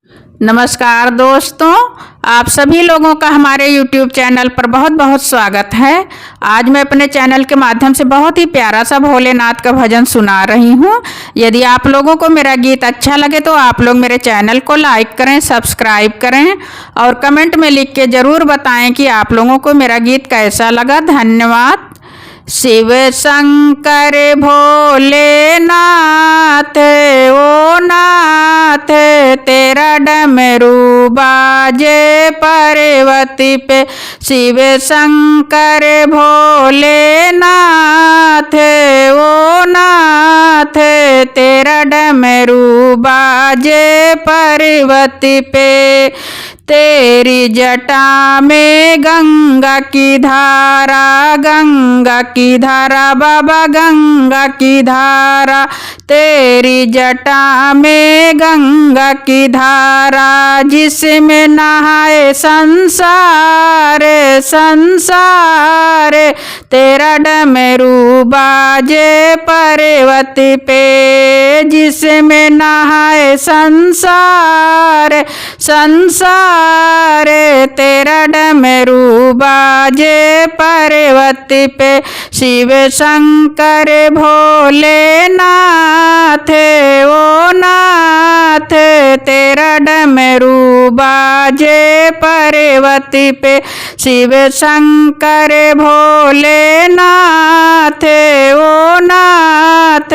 नमस्कार दोस्तों, आप सभी लोगों का हमारे YouTube चैनल पर बहुत बहुत स्वागत है। आज मैं अपने चैनल के माध्यम से बहुत ही प्यारा सा भोलेनाथ का भजन सुना रही हूँ। यदि आप लोगों को मेरा गीत अच्छा लगे तो आप लोग मेरे चैनल को लाइक करें, सब्सक्राइब करें और कमेंट में लिख के ज़रूर बताएं कि आप लोगों को मेरा गीत कैसा लगा। धन्यवाद। शिव शंकर भोलेनाथ ओ नाथ, तेरा डमरू बाजे पार्वती पे। शिव शंकर भोलेनाथ ओ नाथ, तेरा डमरू बाजे पार्वती पे। तेरी जटा में गंगा की धारा, गंगा की धारा बाबा, गंगा की धारा। तेरी जटा में गंगा की धारा, जिसमें नहाए संसार संसार। तेरा डमरू बाजे पार्वती पे, जिसमें नहाए संसार संसार। तेरा डमरू बाजे पार्वती पे। शिव शंकर भोलेनाथ ओ नाथ, तेरा डमरू बाजे पार्वती पे। शिव शंकर भोलेनाथ ओ नाथ,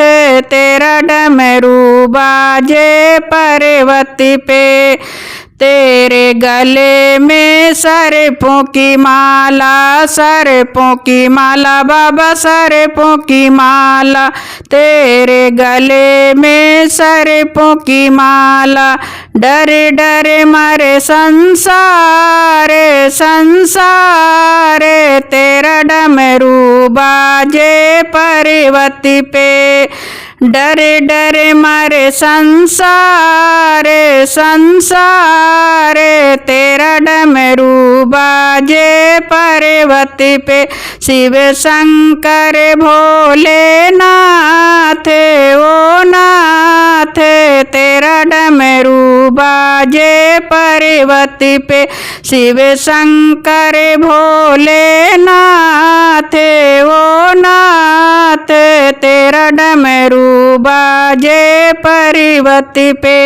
तेरा डमरू बाजे पार्वती पे। तेरे गले में सर्पों की माला, सर्पों की माला बाबा, सर्पों की माला। तेरे गले में सर्पों की माला, डर डर मरे संसार संसार। तेरा डमरू बाजे पार्वती पे, डर डर मरे संसार संसार। तेरा डमरू बाजे पार्वती पे। शिव शंकर भोलेनाथ ओ नाथ, तेरा डमरू बाजे पार्वती पे। शिव शंकर भोलेनाथ ओ नाथ, तेरा डमरू बाजे पार्वती पे।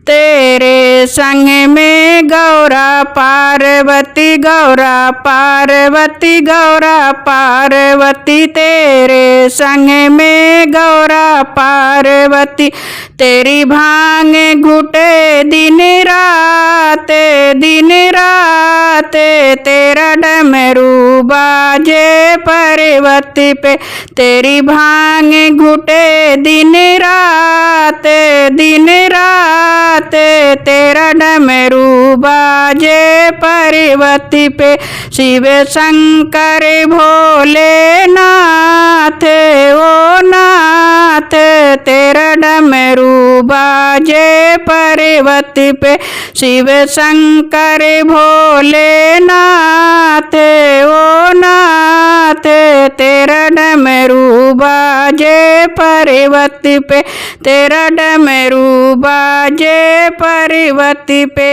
तेरे संग में गौरा पार्वती, गौरा पार्वती, गौरा पार्वती। तेरे संग में गौरा पार्वती, तेरी भांग घुटे दिन रात दिन रात। तेरा डमरू बाजे पार्वती पे, तेरी भांग घुटे दिन रात दिन रात। तेरा डमरू बाजे पार्वती पे। शिव शंकर भोलेनाथ ओ नाथ, तेरा डमरू बाजे पार्वती पे। शिव शंकर भोलेनाथ ओ नाथ, तेरा डमरू बाजे पार्वती पे। तेरा डमरू बाजे पार्वती पे।